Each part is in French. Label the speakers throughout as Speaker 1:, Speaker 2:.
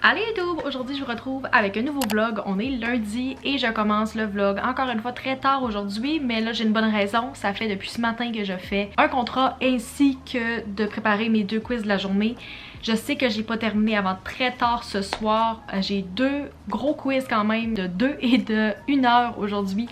Speaker 1: Allez YouTube, aujourd'hui je vous retrouve avec un nouveau vlog. On est lundi et je commence le vlog encore une fois très tard aujourd'hui, mais là j'ai une bonne raison. Ça fait depuis ce matin que je fais un contrat ainsi que de préparer mes 2 quiz de la journée. Je sais que j'ai pas terminé avant très tard ce soir. J'ai 2 gros quiz quand même de 2 et de 1 heure aujourd'hui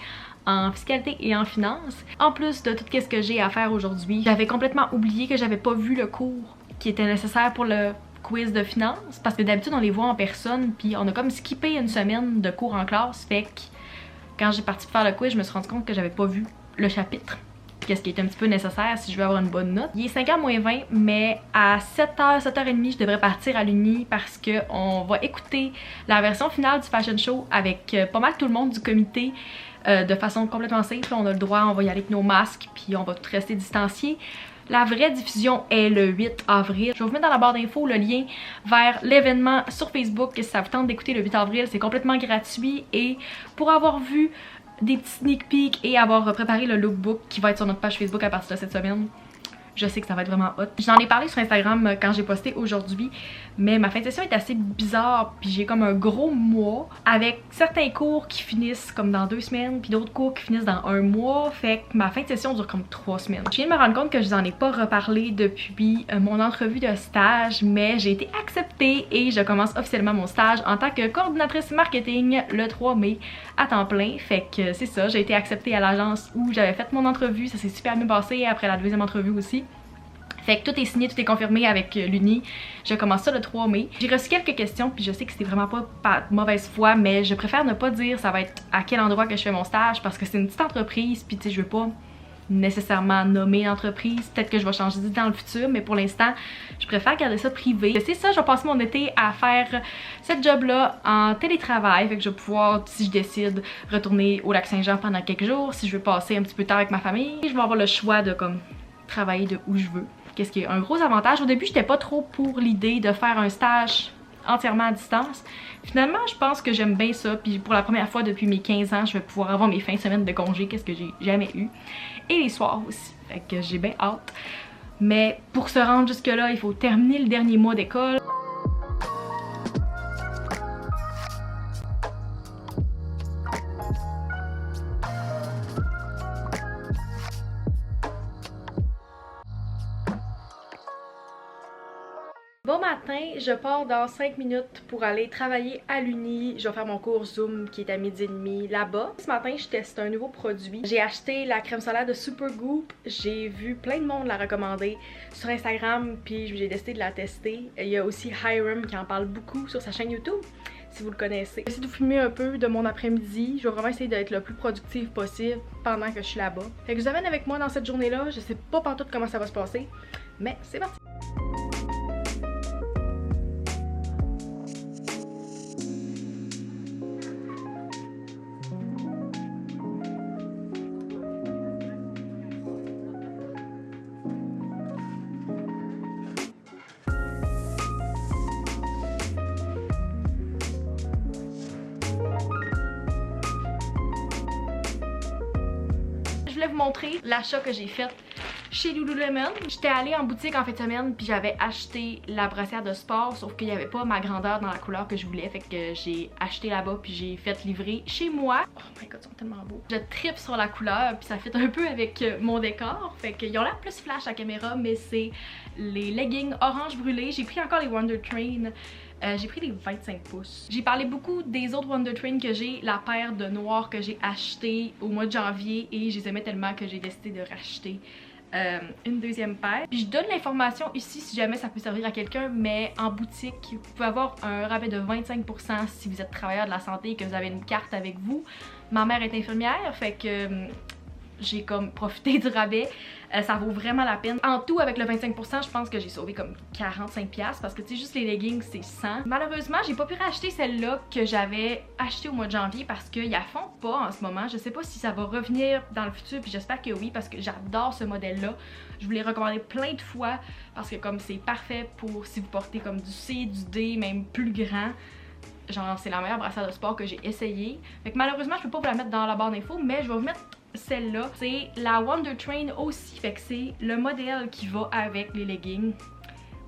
Speaker 1: en fiscalité et en finance. En plus de tout ce que j'ai à faire aujourd'hui, j'avais complètement oublié que j'avais pas vu le cours qui était nécessaire pour le quiz de finance, parce que d'habitude on les voit en personne, puis on a comme skippé une semaine de cours en classe, fait que quand j'ai parti faire le quiz, je me suis rendu compte que j'avais pas vu le chapitre, qu'est-ce qui est un petit peu nécessaire si je veux avoir une bonne note. Il est 5h moins 20, mais à 7h, 7h30, je devrais partir à l'Uni parce que on va écouter la version finale du fashion show avec pas mal tout le monde du comité de façon complètement safe. On a le droit, on va y aller avec nos masques, puis on va tout rester distanciés. La vraie diffusion est le 8 avril. Je vais vous mettre dans la barre d'infos le lien vers l'événement sur Facebook si ça vous tente d'écouter le 8 avril. C'est complètement gratuit et pour avoir vu des petits sneak peeks et avoir préparé le lookbook qui va être sur notre page Facebook à partir de cette semaine, je sais que ça va être vraiment hot. J'en ai parlé sur Instagram quand j'ai posté aujourd'hui, mais ma fin de session est assez bizarre, puis j'ai comme un gros mois avec certains cours qui finissent comme dans 2 semaines, puis d'autres cours qui finissent dans 1 mois, fait que ma fin de session dure comme 3 semaines. Je viens de me rendre compte que je vous en ai pas reparlé depuis mon entrevue de stage, mais j'ai été acceptée et je commence officiellement mon stage en tant que coordinatrice marketing le 3 mai à temps plein, fait que c'est ça, j'ai été acceptée à l'agence où j'avais fait mon entrevue, ça s'est super bien passé après la deuxième entrevue aussi. Fait que tout est signé, tout est confirmé avec l'Uni. Je commence ça le 3 mai. J'ai reçu quelques questions, puis je sais que c'était vraiment pas de mauvaise foi, mais je préfère ne pas dire ça va être à quel endroit que je fais mon stage parce que c'est une petite entreprise, puis tu sais, je veux pas nécessairement nommer l'entreprise. Peut-être que je vais changer d'idée dans le futur, mais pour l'instant, je préfère garder ça privé. C'est ça, je vais passer mon été à faire cette job-là en télétravail. Fait que je vais pouvoir, si je décide, retourner au Lac-Saint-Jean pendant quelques jours. Si je veux passer un petit peu de temps avec ma famille, je vais avoir le choix de comme travailler de où je veux. Qu'est-ce qui est un gros avantage. Au début, j'étais pas trop pour l'idée de faire un stage entièrement à distance. Finalement, je pense que j'aime bien ça. Puis pour la première fois depuis mes 15 ans, je vais pouvoir avoir mes fins de semaine de congé, qu'est-ce que j'ai jamais eu. Et les soirs aussi. Fait que j'ai bien hâte. Mais pour se rendre jusque-là, il faut terminer le dernier mois d'école. Bon matin, je pars dans 5 minutes pour aller travailler à l'Uni. Je vais faire mon cours Zoom qui est à 12h30 là-bas. Ce matin, je teste un nouveau produit. J'ai acheté la crème solaire de Supergoop. J'ai vu plein de monde la recommander sur Instagram, puis j'ai décidé de la tester. Il y a aussi Hiram qui en parle beaucoup sur sa chaîne YouTube, si vous le connaissez. J'essaie de vous filmer un peu de mon après-midi. Je vais vraiment essayer d'être le plus productive possible pendant que je suis là-bas. Fait que je vous amène avec moi dans cette journée-là. Je sais pas pantoute comment ça va se passer, mais c'est parti! Je voulais vous montrer l'achat que j'ai fait chez Lululemon. J'étais allée en boutique en fin de semaine puis j'avais acheté la brassière de sport, sauf qu'il n'y avait pas ma grandeur dans la couleur que je voulais, fait que j'ai acheté là-bas puis j'ai fait livrer chez moi. Oh my god, ils sont tellement beaux. Je trippe sur la couleur puis ça fit un peu avec mon décor, fait qu'ils ont l'air plus flash à la caméra, mais c'est les leggings orange brûlé. J'ai pris encore les Wonder Train. J'ai pris les 25 pouces. J'ai parlé beaucoup des autres Wonder Train que j'ai, la paire de noirs que j'ai acheté au mois de janvier et je les aimais tellement que j'ai décidé de racheter une deuxième paire. Puis je donne l'information ici si jamais ça peut servir à quelqu'un, mais en boutique, vous pouvez avoir un rabais de 25% si vous êtes travailleur de la santé et que vous avez une carte avec vous. Ma mère est infirmière, fait que j'ai comme profité du rabais. Ça vaut vraiment la peine. En tout, avec le 25%, je pense que j'ai sauvé comme 45$ parce que tu sais, juste les leggings, c'est 100. Malheureusement, j'ai pas pu racheter celle-là que j'avais achetée au mois de janvier parce qu'ils la font pas en ce moment. Je sais pas si ça va revenir dans le futur, puis j'espère que oui parce que j'adore ce modèle-là. Je vous l'ai recommandé plein de fois parce que comme c'est parfait pour si vous portez comme du C, du D, même plus grand. Genre, c'est la meilleure brassière de sport que j'ai essayé. Fait que malheureusement, je peux pas vous la mettre dans la barre d'infos, mais je vais vous mettre celle-là. C'est la Wonder Train aussi, fait que c'est le modèle qui va avec les leggings.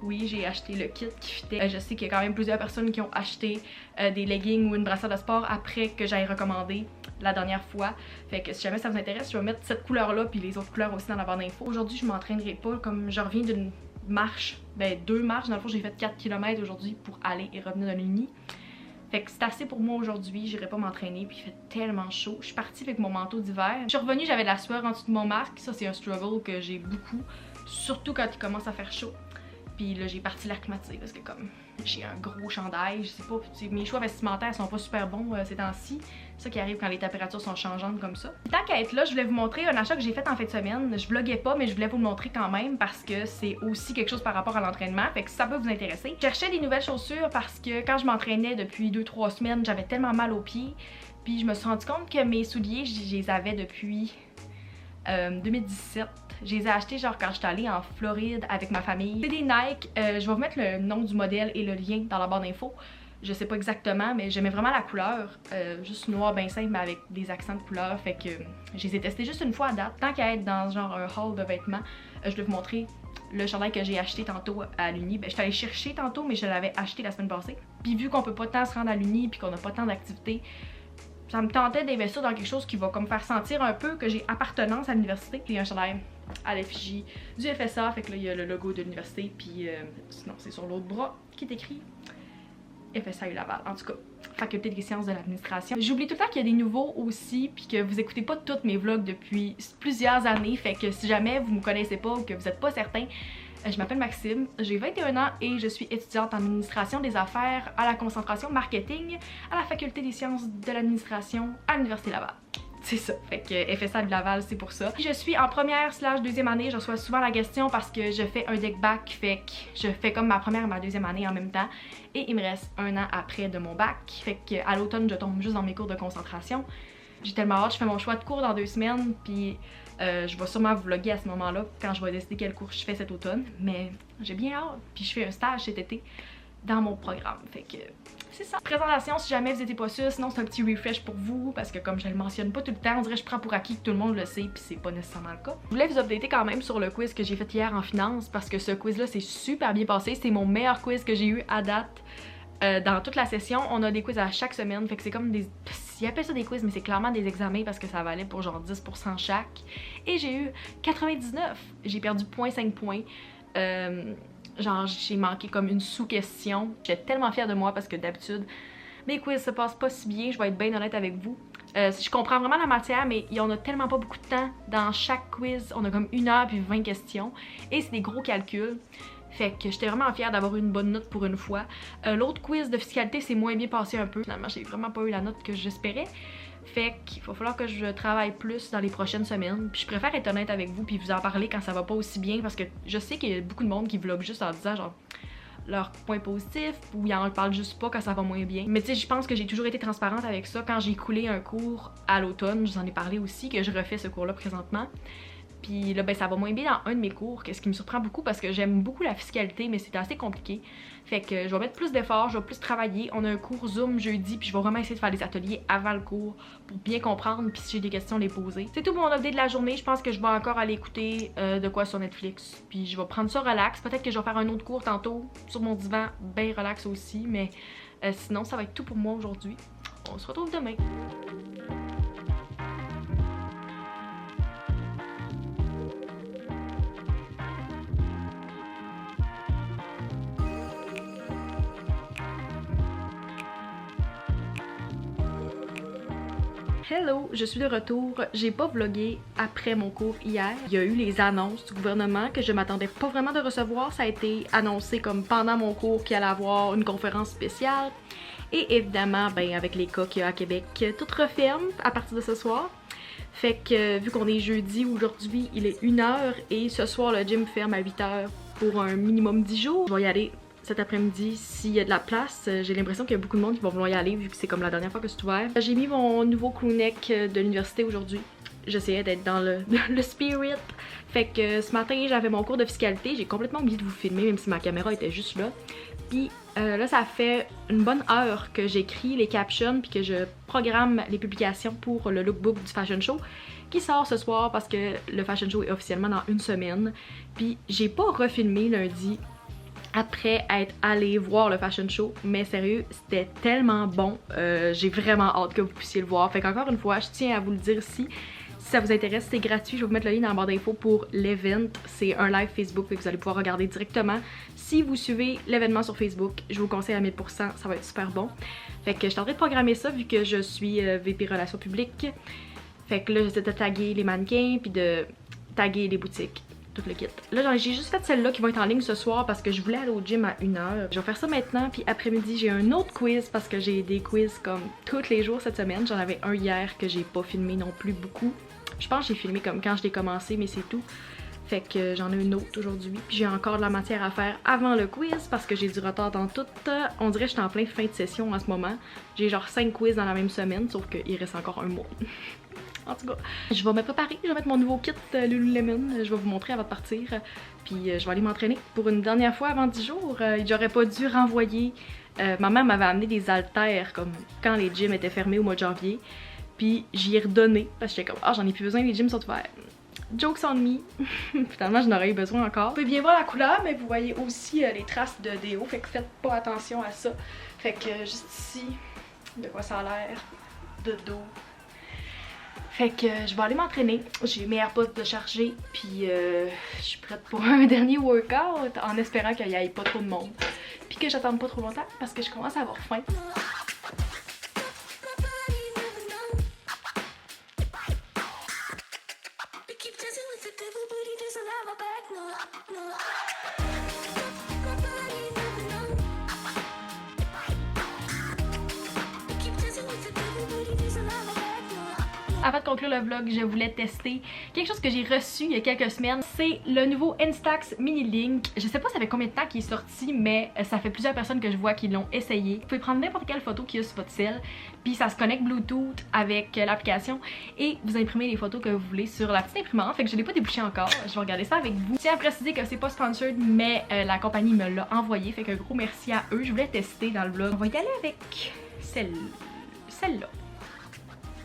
Speaker 1: Oui, j'ai acheté le kit qui fitait. Je sais qu'il y a quand même plusieurs personnes qui ont acheté des leggings ou une brassière de sport après que j'aille recommander la dernière fois. Fait que si jamais ça vous intéresse, je vais mettre cette couleur-là puis les autres couleurs aussi dans la barre d'infos. Aujourd'hui, je m'entraînerai pas comme je reviens d'une marche, ben 2 marches. Dans le fond, j'ai fait 4 km aujourd'hui pour aller et revenir de l'uni. Fait que c'est assez pour moi aujourd'hui, j'irai pas m'entraîner puis il fait tellement chaud. Je suis partie avec mon manteau d'hiver. Je suis revenue, j'avais de la sueur en dessous de mon masque. Ça, c'est un struggle que j'ai beaucoup, surtout quand il commence à faire chaud. Puis là, j'ai parti l'air climatisé parce que comme j'ai un gros chandail, je sais pas, mes choix vestimentaires sont pas super bons ces temps-ci. C'est ça qui arrive quand les températures sont changeantes comme ça. Tant qu'à être là, je voulais vous montrer un achat que j'ai fait en fin de semaine. Je vloguais pas, mais je voulais vous le montrer quand même parce que c'est aussi quelque chose par rapport à l'entraînement. Fait que ça peut vous intéresser. Je cherchais des nouvelles chaussures parce que quand je m'entraînais depuis 2-3 semaines, j'avais tellement mal aux pieds. Puis je me suis rendu compte que mes souliers, je les avais depuis 2017. Je les ai achetés genre quand j'étais allée en Floride avec ma famille. C'est des Nike. Je vais vous mettre le nom du modèle et le lien dans la barre d'infos. Je sais pas exactement, mais j'aimais vraiment la couleur. Juste noir bien simple, mais avec des accents de couleur. Fait que je les ai testés juste une fois à date. Tant qu'à être dans genre un haul de vêtements, je vais vous montrer le chandail que j'ai acheté tantôt à l'uni. Ben, je suis allée chercher tantôt, mais je l'avais acheté la semaine passée. Puis vu qu'on peut pas tant se rendre à l'uni, puis qu'on a pas tant d'activités, ça me tentait d'investir dans quelque chose qui va comme faire sentir un peu que j'ai appartenance à l'université. Puis un chandail à l'effigie du FSA, fait que là il y a le logo de l'université, puis sinon c'est sur l'autre bras qui est écrit FSA Laval, en tout cas faculté des sciences de l'administration. J'oublie tout le temps qu'il y a des nouveaux aussi, puis que vous écoutez pas tous mes vlogs depuis plusieurs années, fait que si jamais vous me connaissez pas ou que vous êtes pas certain, je m'appelle Maxime, j'ai 21 ans et je suis étudiante en administration des affaires à la concentration marketing à la faculté des sciences de l'administration à l'université Laval. C'est ça, fait que FSA de Laval, c'est pour ça. Je suis en première / deuxième année, je reçois souvent la question parce que je fais un deck bac, fait que je fais comme ma première et ma deuxième année en même temps. Et il me reste 1 an après de mon bac, fait qu'à l'automne, je tombe juste dans mes cours de concentration. J'ai tellement hâte, je fais mon choix de cours dans 2 semaines, puis je vais sûrement vous vlogger à ce moment-là quand je vais décider quel cours je fais cet automne. Mais j'ai bien hâte, puis je fais un stage cet été dans mon programme, fait que c'est ça. Présentation si jamais vous n'étiez pas sûr, sinon c'est un petit refresh pour vous parce que comme je le mentionne pas tout le temps, on dirait que je prends pour acquis que tout le monde le sait puis c'est pas nécessairement le cas. Je voulais vous updater quand même sur le quiz que j'ai fait hier en finance parce que ce quiz là s'est super bien passé, c'est mon meilleur quiz que j'ai eu à date. Dans toute la session, on a des quiz à chaque semaine, fait que c'est comme des... Ils appellent ça des quiz, mais c'est clairement des examens parce que ça valait pour genre 10% chaque. Et j'ai eu 99, j'ai perdu 0.5 points. Genre j'ai manqué comme une sous-question. J'étais tellement fière de moi parce que d'habitude mes quiz se passent pas si bien, je vais être bien honnête avec vous. Je comprends vraiment la matière, mais on a tellement pas beaucoup de temps dans chaque quiz. On a comme 1 heure puis 20 questions et c'est des gros calculs. Fait que j'étais vraiment fière d'avoir eu une bonne note pour une fois. L'autre quiz de fiscalité s'est moins bien passé un peu. Finalement, j'ai vraiment pas eu la note que j'espérais. Fait qu'il va falloir que je travaille plus dans les prochaines semaines. Puis je préfère être honnête avec vous puis vous en parler quand ça va pas aussi bien parce que je sais qu'il y a beaucoup de monde qui vlog juste en disant genre leurs points positifs ou ils en parlent juste pas quand ça va moins bien. Mais tu sais, je pense que j'ai toujours été transparente avec ça. Quand j'ai coulé un cours à l'automne, je vous en ai parlé aussi, que je refais ce cours-là présentement. Puis là, ben ça va moins bien dans un de mes cours, ce qui me surprend beaucoup parce que j'aime beaucoup la fiscalité, mais c'est assez compliqué. Fait que je vais mettre plus d'efforts, je vais plus travailler. On a un cours Zoom jeudi, puis je vais vraiment essayer de faire des ateliers avant le cours pour bien comprendre, puis si j'ai des questions, les poser. C'est tout pour mon update de la journée. Je pense que je vais encore aller écouter de quoi sur Netflix, puis je vais prendre ça relax. Peut-être que je vais faire un autre cours tantôt sur mon divan, bien relax aussi, mais sinon, ça va être tout pour moi aujourd'hui. On se retrouve demain. Hello, je suis de retour. J'ai pas vlogué après mon cours hier. Il y a eu les annonces du gouvernement que je m'attendais pas vraiment de recevoir. Ça a été annoncé comme pendant mon cours qu'il allait avoir une conférence spéciale. Et évidemment, ben avec les cas qu'il y a à Québec, tout referme à partir de ce soir. Fait que vu qu'on est jeudi aujourd'hui, il est 1h et ce soir le gym ferme à 8h pour un minimum 10 jours. Je vais y aller cet après-midi s'il y a de la place. J'ai l'impression qu'il y a beaucoup de monde qui vont vouloir y aller vu que c'est comme la dernière fois que c'est ouvert. J'ai mis mon nouveau crewneck de l'université aujourd'hui. J'essayais d'être dans le spirit. Fait que ce matin j'avais mon cours de fiscalité. J'ai complètement oublié de vous filmer même si ma caméra était juste là. Puis là ça fait une bonne heure que j'écris les captions puis que je programme les publications pour le lookbook du fashion show qui sort ce soir parce que le fashion show est officiellement dans 1 semaine. Puis j'ai pas refilmé lundi après être allée voir le fashion show, mais sérieux, c'était tellement bon. J'ai vraiment hâte que vous puissiez le voir. Fait qu'encore une fois, je tiens à vous le dire ici. Si ça vous intéresse, c'est gratuit. Je vais vous mettre le lien dans la barre d'infos pour l'event. C'est un live Facebook et vous allez pouvoir regarder directement. Si vous suivez l'événement sur Facebook, je vous conseille à 1000%, ça va être super bon. Fait que je suis en train de programmer ça vu que je suis VP Relations publiques. Fait que là, j'essaie de taguer les mannequins puis de taguer les boutiques. Tout le kit. Là, j'ai juste fait celle-là qui va être en ligne ce soir parce que je voulais aller au gym à 1h. Je vais faire ça maintenant, puis après-midi, j'ai un autre quiz parce que j'ai des quiz comme tous les jours cette semaine. J'en avais un hier que j'ai pas filmé non plus beaucoup. Je pense que j'ai filmé comme quand je l'ai commencé, mais c'est tout. Fait que j'en ai une autre aujourd'hui. Puis j'ai encore de la matière à faire avant le quiz parce que j'ai du retard dans tout. On dirait que je suis en plein fin de session en ce moment. J'ai genre 5 quiz dans la même semaine, sauf qu'il reste encore un mois. En tout cas, je vais me préparer, je vais mettre mon nouveau kit Lululemon, je vais vous montrer avant de partir, puis je vais aller m'entraîner pour une dernière fois avant 10 jours. J'aurais pas dû renvoyer, ma mère m'avait amené des haltères comme quand les gyms étaient fermés au mois de janvier, puis j'y ai redonné parce que j'étais comme ah j'en ai plus besoin, les gyms sont ouverts. Jokes on me. Finalement j'en aurais eu besoin encore. Vous pouvez bien voir la couleur, mais vous voyez aussi les traces de déo, fait que faites pas attention à ça. Fait que juste ici, de quoi ça a l'air, de dos. Fait que je vais aller m'entraîner, j'ai mes AirPods de charger, puis je suis prête pour un dernier workout en espérant qu'il n'y ait pas trop de monde. Puis que j'attende pas trop longtemps parce que je commence à avoir faim. Avant de conclure le vlog, je voulais tester quelque chose que j'ai reçu il y a quelques semaines. C'est le nouveau Instax Mini Link. Je sais pas ça fait combien de temps qu'il est sorti, mais ça fait plusieurs personnes que je vois qui l'ont essayé. Vous pouvez prendre n'importe quelle photo qu'il y a sur votre cell, puis ça se connecte Bluetooth avec l'application et vous imprimez les photos que vous voulez sur la petite imprimante. Fait que je l'ai pas débouché encore, je vais regarder ça avec vous. Je tiens à préciser que c'est pas sponsored, mais la compagnie me l'a envoyé, fait qu'un gros merci à eux. Je voulais tester dans le vlog. On va y aller avec celle-là.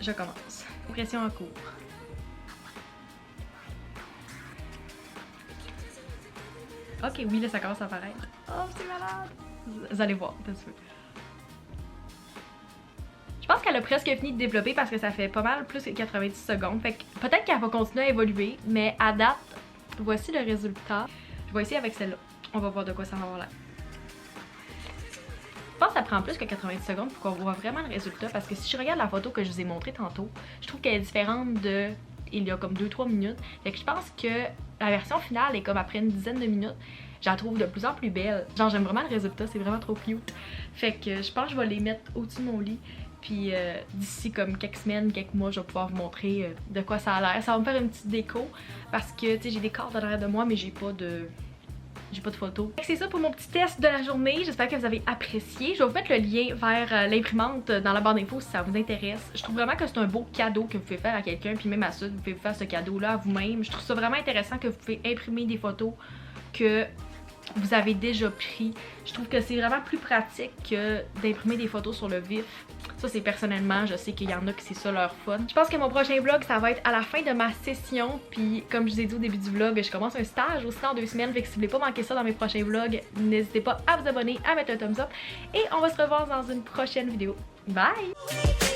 Speaker 1: Je commence. Impression en cours. Ok, oui, là ça commence à apparaître. Oh, c'est malade! Vous allez voir, un petit peu. Je pense qu'elle a presque fini de développer parce que ça fait pas mal plus que 90 secondes. Fait que peut-être qu'elle va continuer à évoluer, mais à date, voici le résultat. Je vais essayer avec celle-là. On va voir de quoi ça va avoir l'air. Je pense que ça prend plus que 90 secondes pour qu'on voit vraiment le résultat parce que si je regarde la photo que je vous ai montrée tantôt, je trouve qu'elle est différente de il y a comme 2-3 minutes. Fait que je pense que la version finale est comme après une dizaine de minutes. Je la trouve de plus en plus belle. Genre j'aime vraiment le résultat, c'est vraiment trop cute. Fait que je pense que je vais les mettre au-dessus de mon lit. Puis d'ici comme quelques semaines, quelques mois, je vais pouvoir vous montrer de quoi ça a l'air. Ça va me faire une petite déco parce que tu sais j'ai des cartes derrière de moi mais j'ai pas de photos. C'est ça pour mon petit test de la journée. J'espère que vous avez apprécié. Je vais vous mettre le lien vers l'imprimante dans la barre d'infos si ça vous intéresse. Je trouve vraiment que c'est un beau cadeau que vous pouvez faire à quelqu'un. Puis même à ça, vous pouvez faire ce cadeau-là à vous-même. Je trouve ça vraiment intéressant que vous pouvez imprimer des photos que vous avez déjà pris. Je trouve que c'est vraiment plus pratique que d'imprimer des photos sur le vif. Ça c'est personnellement, je sais qu'il y en a qui c'est ça leur fun. Je pense que mon prochain vlog ça va être à la fin de ma session. Puis comme je vous ai dit au début du vlog, je commence un stage aussi dans 2 semaines. Fait que si vous voulez pas manquer ça dans mes prochains vlogs, n'hésitez pas à vous abonner, à mettre un thumbs up. Et on va se revoir dans une prochaine vidéo. Bye!